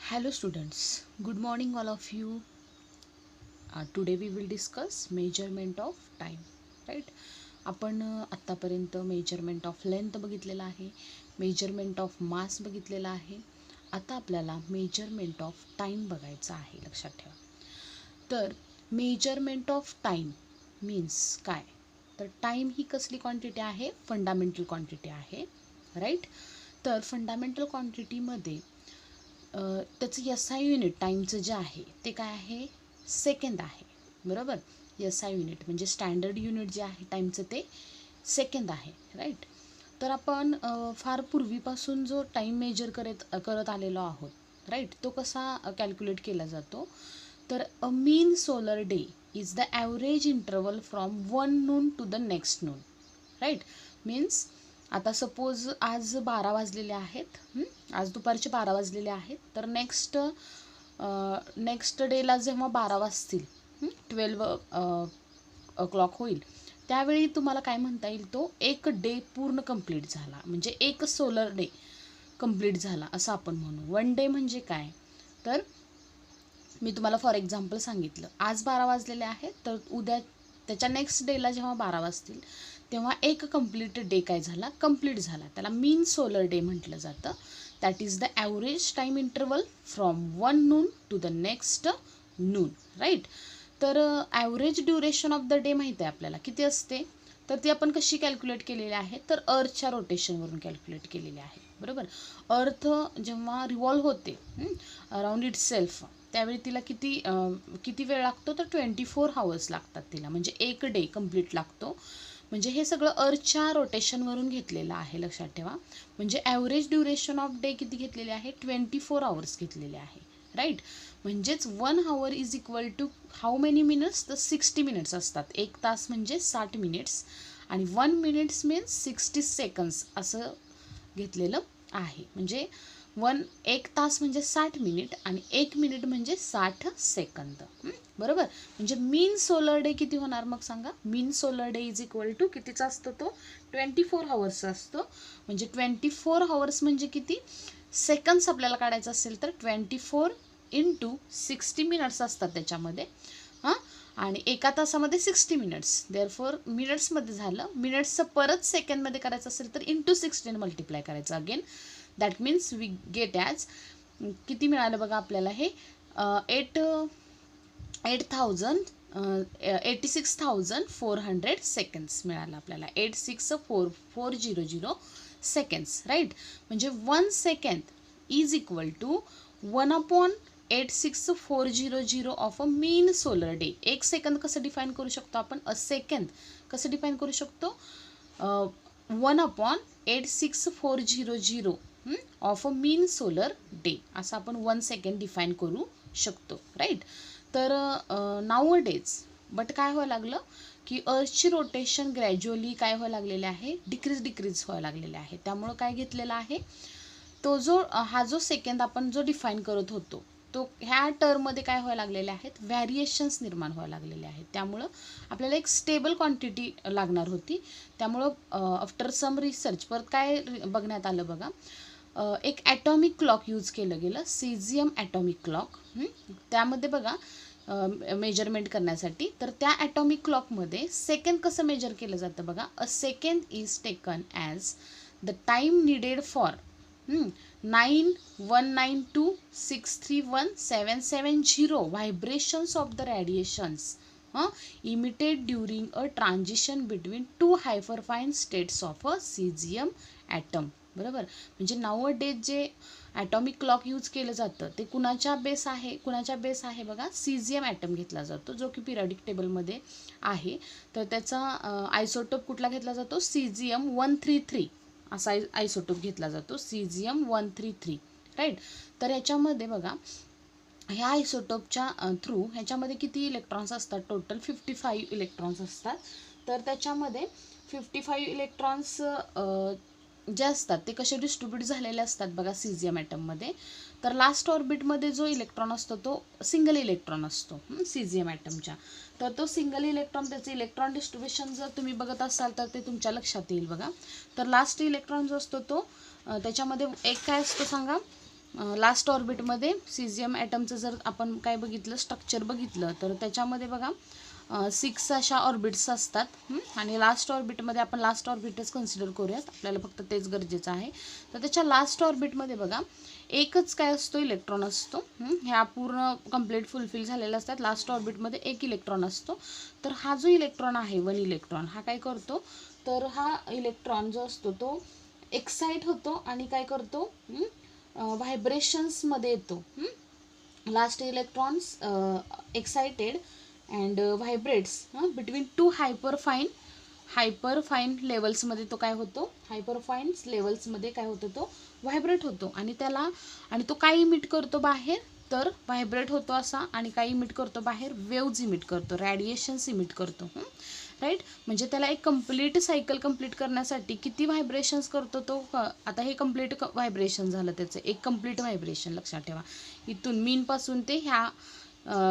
Hello students, good morning all of you. Today we will discuss measurement of time, right? आपण आत्तापर्यंत measurement of length बघितलेला आहे, measurement of mass बघितलेला आहे. आता आपल्याला मेजरमेंट ऑफ टाइम बघायचं आहे. लक्षात ठेवा. तर मेजरमेंट ऑफ टाइम मीन्स काय? तर टाइम ही कसली क्वांटिटी आहे? फंडामेंटल क्वांटिटी आहे, राईट? तर फंडामेंटल क्वांटिटीमध्ये त्याचं SI युनिट टाईमचं जे आहे ते काय आहे? सेकंद आहे, बरोबर? SI युनिट म्हणजे स्टँडर्ड युनिट जे आहे टाईमचं ते सेकंद आहे, राईट? तर आपण फार पूर्वीपासून जो टाईम मेजर करत आलेलो आहोत, राईट, तो कसा कॅल्क्युलेट केला जातो? तर a mean solar day is the average interval from 1 noon to the next noon, right? Means आता सपोज आज 12 वाजलेले आहेत, आज दुपारचे 12 वाजलेले आहेत. तर नेक्स्ट डेला जेव्हा 12 वाजतील, 12 o'clock होईल, त्यावेळी तुम्हाला काय म्हणता येईल? तो एक डे पूर्ण कंप्लीट झाला, म्हणजे एक सोलर डे कंप्लीट झाला असं आपण म्हणू. 1 डे म्हणजे काय? तर मी तुम्हाला फॉर एक्झाम्पल सांगितलं, आज 12 वाजलेले आहेत, तर उद्या त्याच्या नेक्स्ट डेला जेव्हा 12 वाजतील तेव्हा एक कंप्लीट डे काय झाला? कंप्लीट झाला. त्याला मीन सोलर डे म्हटलं जातं. That is the average time interval from 1 noon to the next noon, right? तर average duration of the day माहिती आहे आपल्याला किती असते? तर ती आपण कशी कॅल्क्युलेट केलेली आहे? तर अर्थच्या रोटेशनवरून कॅल्क्युलेट केलेली आहे, बरोबर? अर्थ जेव्हा रिव्हॉल्व होते अराउंड इट सेल्फ, त्यावेळी तिला किती वेळ लागतो? तर 24 hours लागतात तिला, म्हणजे एक डे कंप्लीट लागतो. म्हणजे हे सगळं अर्थच्या रोटेशनवरून घेतलेलं आहे, लक्षात ठेवा. म्हणजे ॲव्हरेज ड्युरेशन ऑफ डे किती घेतलेली आहे? 24 hours घेतलेले आहे, राईट? म्हणजेच 1 hour is equal to how many minutes? तर 60 minutes असतात. 1 तास म्हणजे 60 minutes आणि 1 minute मीन्स 60 seconds असं घेतलेलं आहे. म्हणजे 1 तास म्हणजे 60 मिनिट आणि 1 मिनिट म्हणजे 60 सेकंद, बरोबर? म्हणजे मीन सोलर डे किती होणार मग सांगा? Mean solar day is equal to कितीचा असतो तो? 24 hours असतो. म्हणजे 24 hours म्हणजे किती सेकंड्स आपल्याला काढायचं असेल तर 24 × 60 minutes असतात त्याच्यामध्ये, आणि एका तासामध्ये 60 minutes. देअरफॉर मिनिट्समध्ये झालं. मिनिट्सचं परत सेकंडमध्ये करायचं असेल तर × 16 मल्टिप्लाय करायचं again. That means we get as किती मिळालं बघा आपल्याला? हे 86,400 सेकंड्स मिळालं आपल्याला. 86,400 सेकंड्स, राईट? म्हणजे 1 second is equal to 1/86,400 of a mean solar day. 1 सेकंद कसं डिफाईन करू शकतो आपण? अ सेकंद कसं डिफाईन करू शकतो? 1/86,400 of a mean solar day असं आपण 1 सेकंड डिफाईन करू शकतो, राईट? तर नाऊ डेज बट काय व्हायला लागलं की अर्थची रोटेशन ग्रॅज्युअली काय व्हायला लागलेले आहे? डिक्रीज व्हायला लागलेले आहे. त्यामुळं काय घेतलेला आहे? तो हा जो सेकंद आपण जो डिफाईन करत होतो तो ह्या टर्ममध्ये काय व्हायला लागलेले आहेत? व्हॅरिएशन्स निर्माण व्हायला लागलेले आहेत. त्यामुळं आपल्याला एक स्टेबल क्वांटिटी लागणार होती. त्यामुळं आफ्टर सम रिसर्च परत काय बघण्यात आलं बघा, एक ॲटॉमिक क्लॉक यूज केलं गेलं, सीझियम ॲटॉमिक क्लॉक. त्यामध्ये बघा मेजरमेंट करण्यासाठी, तर त्या ॲटॉमिक क्लॉकमध्ये सेकंड कसं मेजर केलं जातं बघा? A second is taken as the time needed for 91926317770 vibrations of the radiations emitted during a transition between 2 hyperfine states of a caesium atom, बरोबर? म्हणजे नाऊ डेज जे ॲटॉमिक क्लॉक यूज केलं जातं ते कुणाच्या बेस आहे बघा? सीझियम ॲटम घेतला जातो, जो की पिरियडिक टेबलमध्ये आहे. तर त्याचा आयसोटोप कुठला घेतला जातो? सीझियम 133 असा आयसोटोप घेतला जातो, सीझियम 133, राईट? तर ह्याच्यामध्ये बघा, ह्या आयसोटोपच्या थ्रू ह्याच्यामध्ये किती इलेक्ट्रॉन्स असतात? टोटल 55 इलेक्ट्रॉन्स असतात. तर त्याच्यामध्ये 55 इलेक्ट्रॉन्स जे असतात ते कसे डिस्ट्रीब्यूट झालेले असतात बघा सीझियम ॲटममध्ये? तर लास्ट ऑर्बिटमध्ये जो इलेक्ट्रॉन असतो तो सिंगल इलेक्ट्रॉन असतो सीझियम ॲटमच्या. तर तो सिंगल इलेक्ट्रॉन, त्याचे इलेक्ट्रॉन डिस्ट्रीब्युशन जर तुम्ही बघत असाल तर ते तुमच्या लक्षात येईल बघा. तर लास्ट इलेक्ट्रॉन जो असतो तो त्याच्यामध्ये एक काय असतो सांगा? लास्ट ऑर्बिटमध्ये सीझियम ॲटमचं जर आपण काय बघितलं स्ट्रक्चर बघितलं तर त्याच्यामध्ये बघा 6 अशा ऑर्बिट्स असतात आणि लास्ट ऑर्बिटमध्ये आपण लास्ट ऑर्बिटच कन्सिडर करूयात, आपल्याला फक्त तेच गरजेचं आहे. तर त्याच्या लास्ट ऑर्बिटमध्ये बघा एकच काय असतो, इलेक्ट्रॉन असतो. ह्या पूर्ण कंप्लीट फुलफिल झालेल्या असतात. लास्ट ऑर्बिटमध्ये एक इलेक्ट्रॉन असतो. तर हा जो इलेक्ट्रॉन आहे 1 इलेक्ट्रॉन हा काय करतो, तर हा इलेक्ट्रॉन जो असतो तो एक्साइट होतो आणि काय करतो, व्हायब्रेशन्समध्ये येतो. Last electrons excited and vibrates between 2 hyperfine लेवल्समध्ये तो काय होतो, हायपरफाईन लेवल्समध्ये काय होतो, तो व्हायब्रेट होतो. आणि तो काय इमिट करतो बाहेर, तर व्हायब्रेट होतो असा, आणि काय इमिट करतो बाहेर, वेव्ज इमिट करतो, रॅडिएशन्स इमिट करतो. राईट, म्हणजे त्याला एक कंप्लीट सायकल कंप्लीट करण्यासाठी किती व्हायब्रेशन्स करतो तो. आता हे कंप्लीट व्हायब्रेशन झालं त्याचं, एक कंप्लीट व्हायब्रेशन लक्षात ठेवा. इथून मीनपासून ते ह्या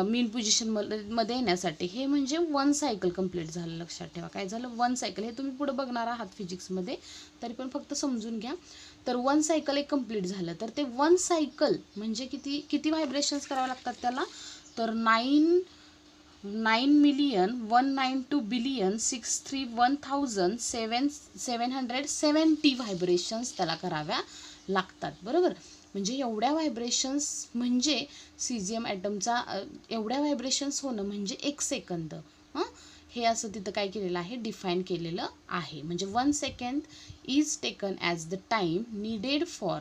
मीन पोझिशनमध्ये येण्यासाठी हे म्हणजे 1 सायकल कंप्लीट झालं. लक्षात ठेवा काय झालं, 1 सायकल. हे तुम्ही पुढे बघणार आहात फिजिक्समध्ये, तरी पण फक्त समजून घ्या. तर 1 सायकल एक कंप्लीट झालं तर ते 1 सायकल म्हणजे किती व्हायब्रेशन्स करावे लागतात त्याला, तर 9,192,631,770 व्हायब्रेशन्स त्याला कराव्या लागतात. बरोबर, म्हणजे एवढ्या व्हायब्रेशन्स म्हणजे सीझियम ॲटमचा एवढ्या व्हायब्रेशन्स होणं म्हणजे 1 सेकंद. हे असं तिथं काय केलेलं आहे, डिफाईन केलेलं आहे. म्हणजे 1 second is taken as the time needed for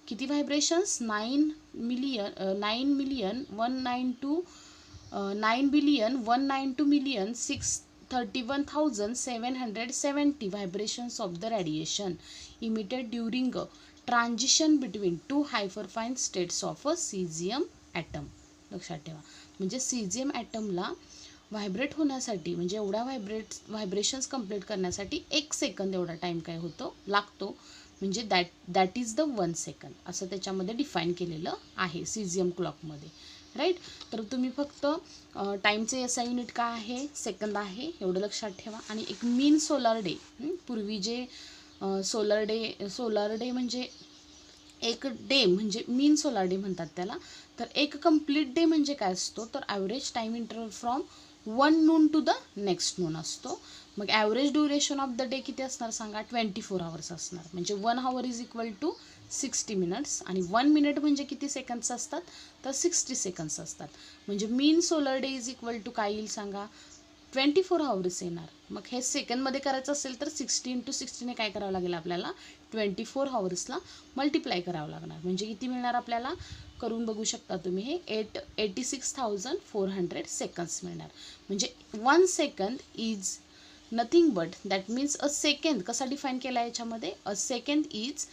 किती vibrations, 9,192,631,770 vibrations of the radiation emitted during a transition between 2 hyperfine states of a cesium atom. लक्षात ठेवा, म्हणजे सीझियम ॲटमला व्हायब्रेट होण्यासाठी म्हणजे एवढ्या व्हायब्रेशन्स कंप्लीट करण्यासाठी 1 सेकंद एवढा टाईम काय होतो, लागतो. म्हणजे दॅट इज द 1 सेकंड असं त्याच्यामध्ये डिफाईन केलेलं आहे सीझियम क्लॉकमध्ये. राईट, तर तुम्ही फक्त टाईमचे SI युनिट काय आहे, सेकंद आहे, एवढं लक्षात ठेवा. आणि एक मीन सोलार डे, पूर्वी जे सोलार डे म्हणजे एक डे म्हणजे मीन सोलार डे म्हणतात त्याला. तर एक कंप्लीट डे म्हणजे काय असतो, तर average time interval from 1 noon to the next noon असतो. मग average duration of the day किती असणार सांगा, 24 hours असणार. म्हणजे 1 hour is equal to 60 minutes आणि 1 minute म्हणजे किती सेकंड्स असतात, तर 60 seconds असतात. म्हणजे mean solar day is equal to काय येईल सांगा, 24 hours येणार. मग हे सेकंडमध्ये करायचं असेल तर 60 × 60 काय करावं लागेल आपल्याला, 24 hoursला मल्टिप्लाय करावं लागणार. म्हणजे किती मिळणार आपल्याला, करून बघू शकता तुम्ही, हे 86,400 seconds मिळणार. म्हणजे 1 second is nothing but, that means a second. कसा डिफाईन केला याच्यामध्ये, अ second is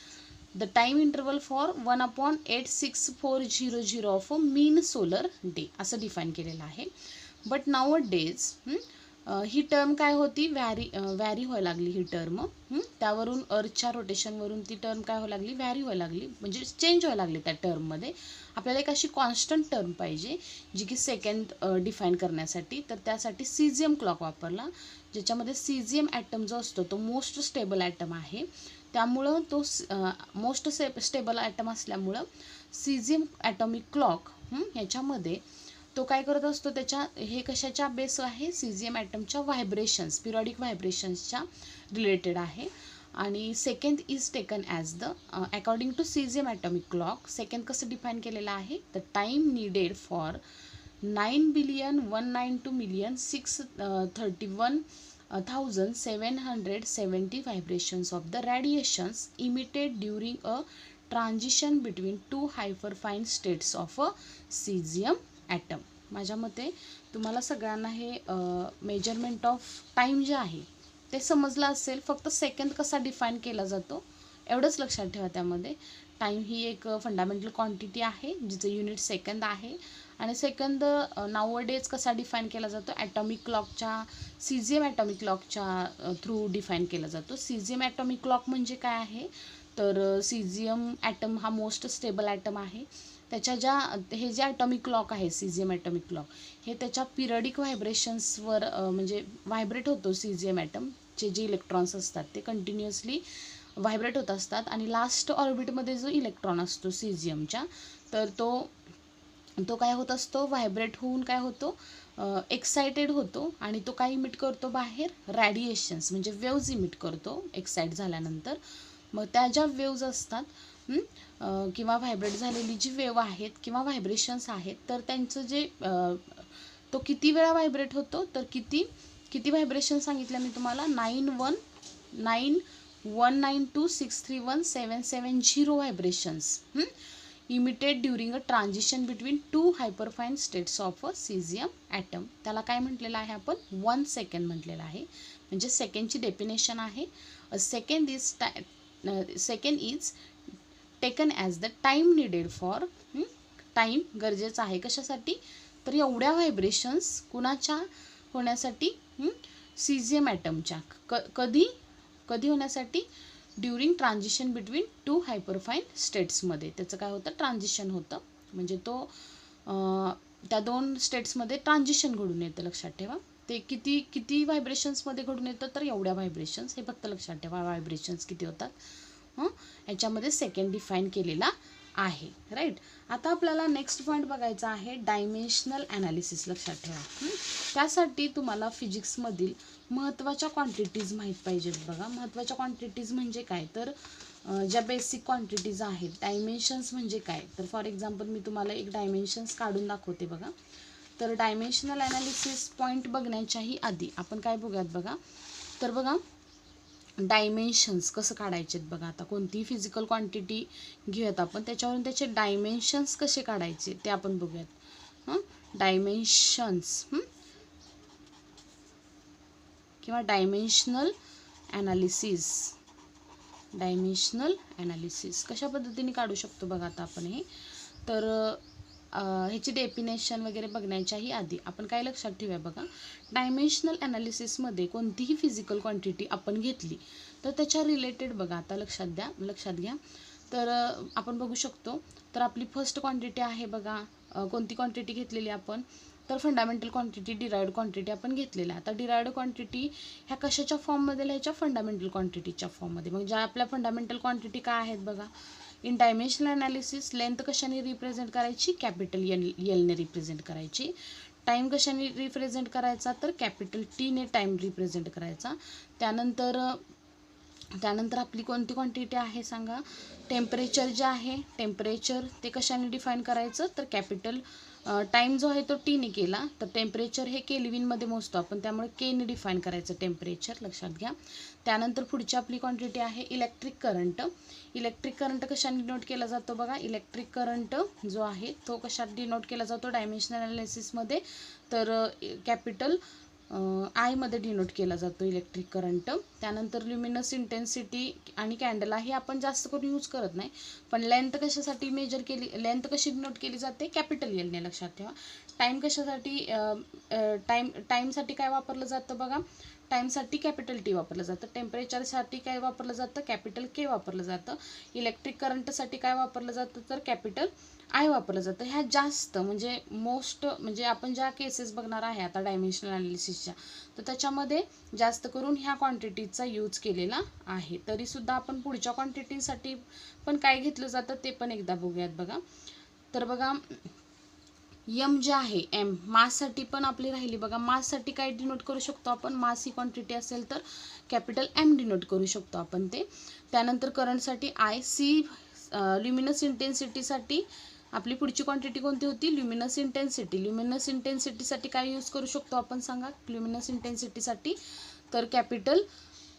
the time interval for 1/86400 of a mean solar day असं डिफाईन केलेलं आहे. But now a days he term काय होती, व्हॅरी व्हायला लागली ही टर्म. त्यावरून अर्थच्या रोटेशनवरून ती टर्म काय व्हायला लागली, व्हॅरी व्हायला लागली, म्हणजे चेंज व्हायला लागली त्या टर्ममध्ये. आपल्याला एक अशी कॉन्स्टंट टर्म पाहिजे जी की सेकंड डिफाईन करण्यासाठी. तर त्यासाठी सीझियम क्लॉक वापरला, ज्याच्यामध्ये सीझियम ॲटम जो असतो तो मोस्ट स्टेबल ॲटम आहे. त्यामुळं तो मोस्ट स्टेबल ॲटम असल्यामुळं सीझियम ॲटॉमिक क्लॉक ह्याच्यामध्ये तो काय करत असतो, त्याच्या हे कशाच्या बेस आहे, सीझियम ॲटमच्या व्हायब्रेशन्स, पिरियॉडिक व्हायब्रेशन्सच्या रिलेटेड आहे. आणि second is taken as the according to caesium atomic clock. Second कसं डिफाईन केलेलं आहे, the time needed for 9,192,631,770 vibrations of the radiations emitted during a transition between 2 hyperfine states of a cesium atom. माझ्या मते तुम्हाला सगळ्यांना हे measurement of time जे आहे ते समजलं असेल. फक्त सेकंद कसा डिफाईन केला जातो एवढंच लक्षात ठेवा. त्यामध्ये टाईम ही एक फंडामेंटल क्वांटिटी आहे जिचं युनिट सेकंद आहे. आणि सेकंद नाउअडेज कसा डिफाईन केला जातो, ॲटॉमिक क्लॉकच्या, सीझियम ॲटॉमिक क्लॉकच्या थ्रू डिफाईन केला जातो. सीझियम ॲटॉमिक क्लॉक म्हणजे काय आहे, तर सीझियम ॲटम हा मोस्ट स्टेबल ॲटम आहे. त्याच्या हे जे ॲटॉमिक क्लॉक आहे सीझियम ॲटॉमिक क्लॉक, हे त्याच्या पिरियडिक व्हायब्रेशन्सवर म्हणजे व्हायब्रेट होतो. सीझियम ॲटमचे जे इलेक्ट्रॉन्स असतात ते कंटिन्युअसली व्हायब्रेट होत असतात आणि लास्ट ऑर्बिटमध्ये जो इलेक्ट्रॉन असतो सीझियमच्या, तर तो काय होत असतो, व्हायब्रेट होऊन काय होतो, एक्सायटेड होतो आणि तो काय इमिट करतो बाहेर, रॅडिएशन्स म्हणजे वेव्ज इमिट करतो एक्साइट झाल्यानंतर. मग त्या ज्या वेव्ज असतात किंवा व्हायब्रेट झालेली जी वेव्ह आहेत किंवा व्हायब्रेशन्स आहेत, तर त्यांचं जे तो किती वेळा व्हायब्रेट होतो, तर किती व्हायब्रेशन सांगितलं मी तुम्हाला, 9192631770 vibrations emitted during a transition between 2 hyperfine states of a caesium atom. त्याला काय म्हटलेलं आहे आपण, 1 सेकंड म्हटलेलं आहे. म्हणजे सेकंडची डेफिनेशन आहे, second is taken as the time needed for, time गरजेचं आहे कशासाठी, तर एवढ्या व्हायब्रेशन्स कुणाच्या होण्यासाठी, सीझियम ॲटमच्या. कधी होण्यासाठी, ड्युरिंग ट्रान्झिशन बिटवीन 2 हायपरफाईन स्टेट्समध्ये. त्याचं काय होतं, ट्रान्झिशन होतं. म्हणजे तो त्या 2 स्टेट्समध्ये ट्रान्झिशन घडून येतं. लक्षात ठेवा. ते किती व्हायब्रेशन्समध्ये घडून येतं, तर एवढ्या व्हायब्रेशन्स. हे फक्त लक्षात ठेवा, व्हायब्रेशन्स किती होतात. याच्यामध्ये सेकंड डिफाईन केलेला आहे. राईट. आता आपल्याला नेक्स्ट पॉईंट बघायचा आहे, डायमेन्शनल ॲनालिसिस. लक्षात ठेवा. त्यासाठी तुम्हाला फिजिक्समधील महत्त्वाच्या क्वांटिटीज माहीत पाहिजेत. बघा, महत्त्वाच्या क्वांटिटीज म्हणजे काय, तर ज्या बेसिक क्वांटिटीज आहेत. डायमेन्शन्स म्हणजे काय, तर फॉर एक्झाम्पल मी तुम्हाला एक डायमेन्शन्स काढून दाखवते. बघा, तर डायमेन्शनल ॲनालिसिस पॉईंट बघण्याच्याही आधी आपण काय बघूयात. बघा, तर बघा डायमेन्शन्स कसं काढायचे आहेत. बघा, आता कोणतीही फिजिकल क्वांटिटी घेऊयात आपण, त्याच्यावरून त्याचे डायमेन्शन्स कसे काढायचे ते आपण बघूयात. डायमेन्शन्स किंवा डायमेन्शनल ॲनालिसिस कशा पद्धतीने काढू शकतो. बघा, आता आपण हे, तर ह्याची डेफिनेशन वगैरे बघण्याच्याही आधी आपण काय लक्षात ठेवूया. बघा, डायमेन्शनल ॲनालिसिसमध्ये कोणतीही फिजिकल क्वांटिटी आपण घेतली तर त्याच्या रिलेटेड, बघा आता लक्षात घ्या. तर आपण बघू शकतो, तर आपली फर्स्ट क्वांटिटी आहे. बघा, कोणती क्वांटिटी घेतलेली आपण, तर फंडामेंटल क्वांटिटी, डिराइव्ड क्वांटिटी आपण घेतलेल्या. आता डिराइव्ड क्वांटिटी ह्या कशाच्या फॉर्ममध्ये लिहायच्या, फंडामेंटल क्वांटिटीच्या फॉर्ममध्ये. मग ज्या आपल्या फंडामेंटल क्वांटिटी काय आहेत. बघा, इन डायमेन्शनल ॲनालिसिस लेंथ कशाने रिप्रेझेंट करायची, कॅपिटल एलने रिप्रेझेंट करायची. टाईम कशाने रिप्रेझेंट करायचा, तर कॅपिटल टीने टाईम रिप्रेझेंट करायचा. त्यानंतर आपली कोणती क्वांटिटी आहे सांगा, टेम्परेचर जे आहे, टेम्परेचर ते कशाने डिफाईन करायचं, तर कॅपिटल टाईम जो आहे तो टीने केला, तर टेम्परेचर हे केल्विनमध्ये मोजतो आपण, त्यामुळे केने डिफाईन करायचं टेम्परेचर. लक्षात घ्या. त्यानंतर पुढची आपली क्वांटिटी आहे इलेक्ट्रिक करंट. इलेक्ट्रिक करंट कशाने डिनोट केला जातो. बघा, इलेक्ट्रिक करंट जो आहे तो कशात डिनोट केला जातो डायमेन्शनल ॲनालिसिसमध्ये, तर कॅपिटल आयमध्ये डिनोट केला जातो इलेक्ट्रिक करंट. त्यानंतर ल्युमिनस इंटेन्सिटी आणि कॅन्डला हे आपण जास्त करून यूज करत नाही, पण लेंथ कशासाठी मेजर केली, लेंथ कशी डिनोट केली जाते, कॅपिटल एलने. लक्षात ठेवा. टाईम कशासाठी, टाईमसाठी काय वापरलं जातं. बघा, टाईमसाठी कॅपिटल टी वापरलं जातं. टेम्परेचरसाठी काय वापरलं जातं, कॅपिटल के वापरलं जातं. इलेक्ट्रिक करंटसाठी काय वापरलं जातं, तर कॅपिटल आय वापरलं जातं. ह्या जास्त म्हणजे मोस्ट, म्हणजे आपण ज्या केसेस बघणार आहे आता डायमेन्शनल ॲनालिसिसच्या, तर त्याच्यामध्ये जास्त करून ह्या क्वांटिटीचा यूज केलेला आहे. तरीसुद्धा आपण पुढच्या क्वांटिटीसाठी पण काय घेतलं जातं ते पण एकदा बघूयात. बघा, तर बघा एम जे आहे, एम माससाठी पण आपली राहिली. बघा, माससाठी काय डिनोट करू शकतो आपण, मास ही क्वांटिटी असेल तर कॅपिटल एम डिनोट करू शकतो आपण ते. त्यानंतर करंटसाठी आय, सी, ल्युमिनस इंटेन्सिटीसाठी आपली पुढची क्वांटिटी कोणती होती, ल्युमिनस इंटेन्सिटी. ल्युमिनस इंटेन्सिटीसाठी काय यूज करू शकतो आपण सांगा, ल्युमिनस इंटेन्सिटीसाठी तर कॅपिटल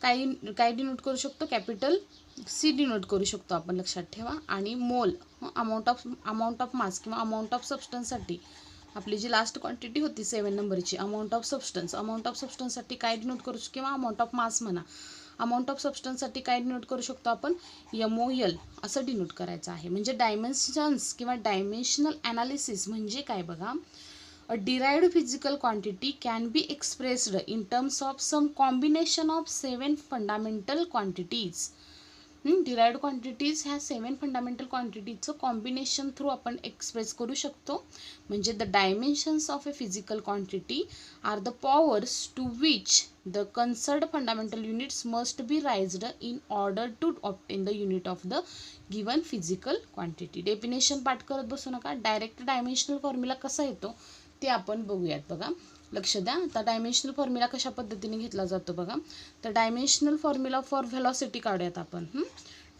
काय डिनोट करू शकतो, कॅपिटल सी डिनोट करू शकतो आपण. लक्षात ठेवा. आणि मोल, अमाऊंट ऑफ मास किंवा अमाऊंट ऑफ सबस्टन्ससाठी आपली जी लास्ट क्वांटिटी होती 7 नंबरची, अमाऊंट ऑफ सबस्टन्ससाठी काय डिनोट करू, किंवा अमाऊंट ऑफ मास म्हणा, अमाऊंट ऑफ सबस्टन्ससाठी काय डिनोट करू शकतो आपण, MOL असं डिनोट करायचं आहे. म्हणजे डायमेन्शन्स किंवा डायमेन्शनल ॲनालिसिस म्हणजे काय. बघा, a derived physical quantity can be expressed in terms of some combination of 7 fundamental quantities. Derived quantities ह्या 7 फंडामेंटल क्वांटिटीजचं कॉम्बिनेशन थ्रू आपण एक्सप्रेस करू शकतो. म्हणजे the dimensions of a physical quantity are the powers to which the concerned fundamental units must be raised in order to obtain the unit of the given physical quantity. Definition पाठ करत बसू नका, direct dimensional formula कसा येतो ते आपण बघूयात. बघा लक्ष द्या. आता डायमेन्शनल फॉर्म्युला कशा पद्धतीने घेतला जातो बघा. तर डायमेन्शनल फॉर्म्युला फॉर व्हेलॉसिटी काढूयात आपण.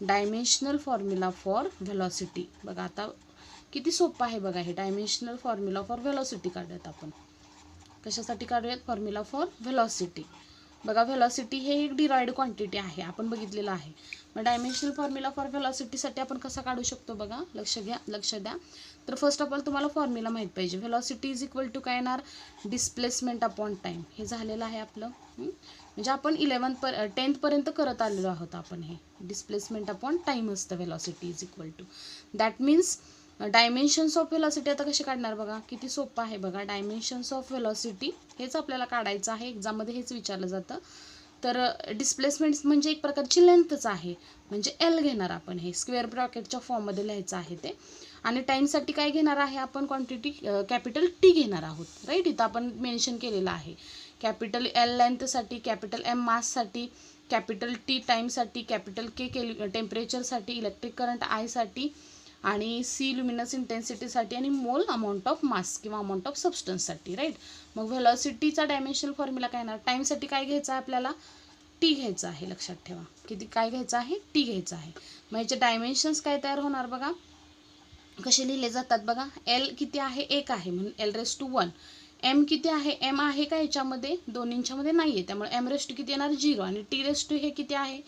डायमेन्शनल फॉर्म्युला फॉर व्हेलॉसिटी बघा, आता किती सोपं आहे बघा. हे डायमेन्शनल फॉर्म्युला फॉर व्हेलॉसिटी काढूयात आपण. कशासाठी काढूयात? Formula for velocity. बघा व्हेलॉसिटी हे एक डिराइव्ड क्वांटिटी आहे, आपण बघितलेलं आहे. मग डायमेन्शनल फॉर्म्युला फॉर व्हेलॉसिटीसाठी आपण कसा काढू शकतो बघा. लक्ष द्या. तर फर्स्ट ऑफ ऑल तुम्हाला फॉर्म्युला माहीत पाहिजे. व्हेलॉसिटी इज इक्वल टू काय येणार? Displacement upon time. हे झालेलं आहे आपलं. म्हणजे आपण 10th पर्यंत करत आलेलो आहोत आपण. हे डिस्प्लेसमेंट अपॉन टाईम असतं velocity is equal to. That means dimensions of velocity आता कशी काढणार बघा. किती सोपं आहे बघा. डायमेन्शन्स ऑफ व्हेलॉसिटी हेच आपल्याला काढायचं आहे. एक्झाममध्ये हेच विचारलं जातं. तर डिस्प्लेसमेंट म्हणजे एक प्रकारची लेंथच आहे, म्हणजे एल घेणार आपण. हे स्क्वेअर ब्रॅकेटच्या फॉर्ममध्ये लिहायचं आहे ते. आणि टाईमसाठी काय घेणार आहे आपण? क्वांटिटी कॅपिटल टी घेणार आहोत. राईट, इथं आपण मेन्शन केलेलं आहे. कॅपिटल एल लेंथसाठी, कॅपिटल एम माससाठी, कॅपिटल टी टाईमसाठी, कॅपिटल के टेम्परेचरसाठी, इलेक्ट्रिक करंट आयसाठी, आणि सी लुमिनस इंटेन्सिटीसाठी, आणि मोल अमाऊंट ऑफ मास किंवा अमाऊंट ऑफ सबस्टन्ससाठी. राईट, मग व्हेलॉसिटीचा डायमेन्शनल फॉर्म्युला काय येणार? टाईमसाठी काय घ्यायचं आहे आपल्याला? टी घ्यायचं आहे. लक्षात ठेवा. किती काय घ्यायचं आहे? टी घ्यायचं आहे. मग याचे डायमेन्शन्स काय तयार होणार बघा. कसे लिहिले जातात बघा. एल किती आहे? 1 आहे म्हणून L⁻⁴. एम किती आहे? एम आहे का याच्यामध्ये? दोन्हींच्यामध्ये नाही आहे, त्यामुळे M⁻⁴ किती येणार? 0. आणि T⁻⁴ हे किती आहे?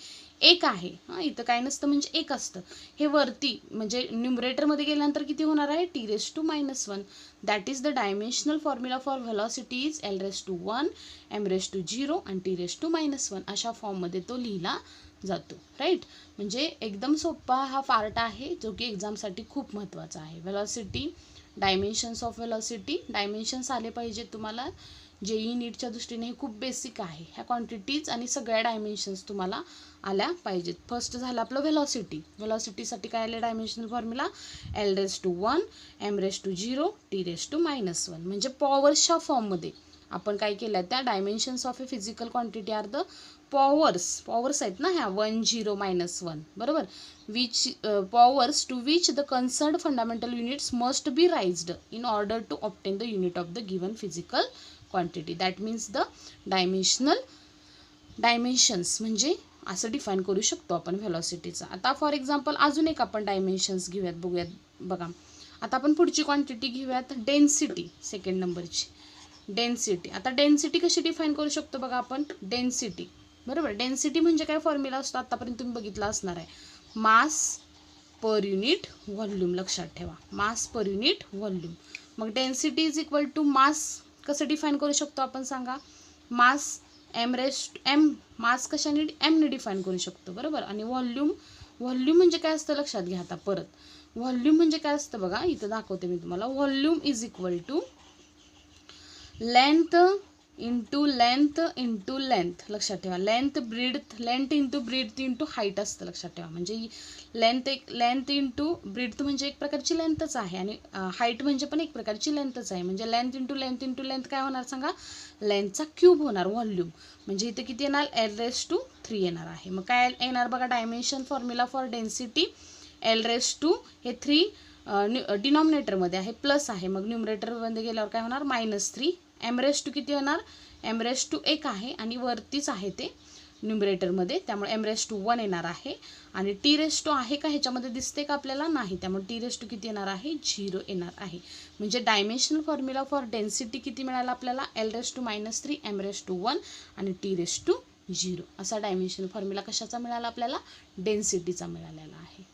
1 आहे. इथं काय नसतं म्हणजे 1 असतं. हे वरती म्हणजे न्यूमरेटरमध्ये गेल्यानंतर किती होणार आहे? T⁻⁻1. That is the dimensional formula for velocity is L⁻⁴, M⁻⁴ आणि T⁻⁻1. अशा फॉर्ममध्ये तो लिहिला जातो. राईट, म्हणजे एकदम सोपा हा पार्ट आहे जो की एक्झामसाठी खूप महत्त्वाचा आहे. Velocity, dimensions of velocity. Dimensions आले पाहिजेत तुम्हाला. JEE नीटच्या दृष्टीने हे खूप बेसिक आहे. ह्या क्वांटिटीज आणि सगळ्या डायमेन्शन्स तुम्हाला आल्या पाहिजेत. फर्स्ट झालं आपलं व्हेलॉसिटी. व्हेलॉसिटीसाठी काय आले dimensional formula? L⁻⁴, M⁻⁴, T⁻⁻1. म्हणजे पॉवर्सच्या फॉर्ममध्ये आपण काय केलं? त्या dimensions of a physical quantity are the powers आहेत ना ह्या 1, 0, -1. बरोबर. Which powers to which the concerned fundamental units must be raised in order to obtain the unit of the given physical quantity. That means the dimensions म्हणजे असं define करू शकतो आपण व्हेलॉसिटीचा. आता फॉर एक्झाम्पल अजून एक आपण डायमेन्शन्स घेऊयात. बघूयात बघा. आता आपण पुढची क्वांटिटी घेऊयात. डेन्सिटी. सेकंड नंबरची डेन्सिटी. आता डेन्सिटी कशी डिफाईन करू शकतो बघा आपण. डेन्सिटी बरोबर. डेन्सिटी म्हणजे काय फॉर्म्युला असतो आतापर्यंत तुम्ही बघितला असणार आहे. Mass per unit volume. लक्षात ठेवा. Mass per unit volume. मग density is equal to mass कसं डिफाईन करू शकतो आपण सांगा. मास M⁻⁴. मास कशाने? एमने डिफाईन करू शकतो. बरोबर. आणि व्हॉल्यूम म्हणजे काय असतं लक्षात घ्या. आता परत व्हॉल्यूम म्हणजे काय असतं बघा. इथं दाखवते मी तुम्हाला. Volume is equal to length into length. लक्षात ठेवा. Length into breadth into height असतं. लक्षात ठेवा. म्हणजे लेंथ इंटू ब्रीड्थ म्हणजे एक प्रकारची लेंथच आहे, आणि हाईट म्हणजे पण एक प्रकारची लेंथच आहे. म्हणजे लेंथ इंटू लेंथ काय होणार सांगा. लेंथचा क्यूब होणार व्हॉल्यूम. म्हणजे इथं किती येणार? L⁻³ येणार आहे. मग काय येणार बघा. Dimension formula for density L⁻² हे 3 डिनॉमिनेटरमध्ये आहे, प्लस आहे. मग न्यूमरेटरमध्ये गेल्यावर काय होणार? -3. M⁻² किती होणार? M⁻² 1 आहे आणि वरतीच आहे ते न्यूमरेटरमध्ये, त्यामुळे M⁻1 येणार आहे. आणि T⁻⁴ आहे का ह्याच्यामध्ये दिसते का आपल्याला? नाही. त्यामुळे T⁻⁴ किती येणार आहे? 0 येणार आहे. म्हणजे डायमेन्शनल फॉर्म्युला फॉर डेन्सिटी किती मिळाला आपल्याला? L⁻⁻3, M⁻1 आणि T⁻⁴. असा डायमेन्शनल फॉर्म्युला कशाचा मिळाला आपल्याला? डेन्सिटीचा मिळालेला आहे.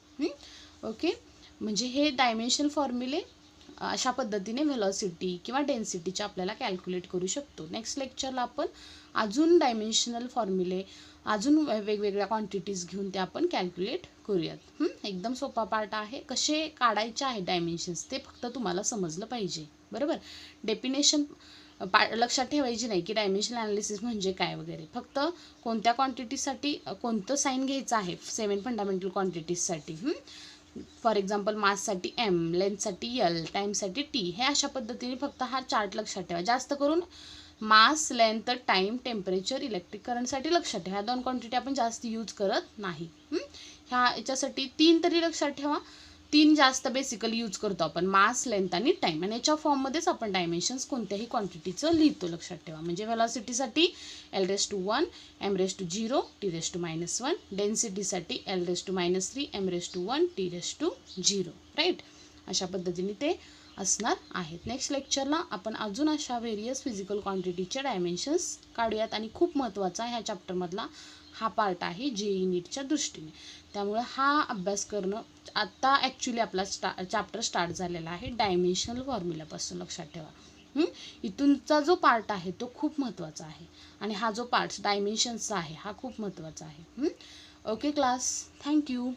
ओके. म्हणजे हे डायमेन्शनल फॉर्म्युले अशा पद्धतीने व्हेलॉसिटी किंवा डेन्सिटीचे आपल्याला कॅल्क्युलेट करू शकतो. नेक्स्ट लेक्चरला आपण अजून डायमेन्शनल फॉर्म्युले, अजून वेगवेगळ्या क्वांटिटीज घेऊन ते आपण कॅल्क्युलेट करूयात. एकदम सोपा पार्ट आहे. कसे काढायचे आहे डायमेन्शन्स ते फक्त तुम्हाला समजलं पाहिजे. बरोबर. लक्षात ठेवायची नाही की डायमेन्शनल ॲनालिसिस म्हणजे काय वगैरे. फक्त कोणत्या क्वांटिटीसाठी कोणतं साईन घ्यायचं आहे 7 फंडामेंटल क्वांटिटीजसाठी. फॉर एक्झाम्पल माससाठी एम, लेंथसाठी एल, टाईमसाठी टी. हे अशा पद्धतीने फक्त हा चार्ट लक्षात ठेवा. जास्त करून मास, लेंथ, टाईम, टेम्परेचर, इलेक्ट्रिक करंटसाठी लक्षात ठेवा. ह्या 2 क्वांटिटी आपण जास्त यूज करत नाही. ह्या याच्यासाठी 3 तरी लक्षात ठेवा. 3 जास्त बेसिकली यूज करतो आपण, मास, लेंथ आणि टाईम. आणि याच्या फॉर्ममध्येच आपण डायमेन्शन्स कोणत्याही क्वांटिटीचं लिहितो, लक्षात ठेवा. म्हणजे व्हेलॉसिटीसाठी L⁻⁴, M⁻�0, T⁻⁻1. डेन्सिटीसाठी L⁻⁻3, M⁻⁴, T⁻�0. Right. अशा पद्धतीने ते असणार आहेत. नेक्स्ट लेक्चरला आपण अजून अशा व्हेरियस फिजिकल क्वांटिटीचे डायमेन्शन्स काढूयात. आणि खूप महत्त्वाचा ह्या चॅप्टरमधला हा पार्ट आहे JEE नीटच्या दृष्टीने. त्यामुळे हा अभ्यास करणं आता ॲक्च्युली आपला चॅप्टर स्टार्ट झालेला आहे डायमेन्शनल फॉर्म्युलापासून, लक्षात ठेवा. इथूनचा जो पार्ट आहे तो खूप महत्त्वाचा आहे. आणि हा जो पार्ट डायमेन्शन्सचा आहे हा खूप महत्त्वाचा आहे. Okay class, thank you.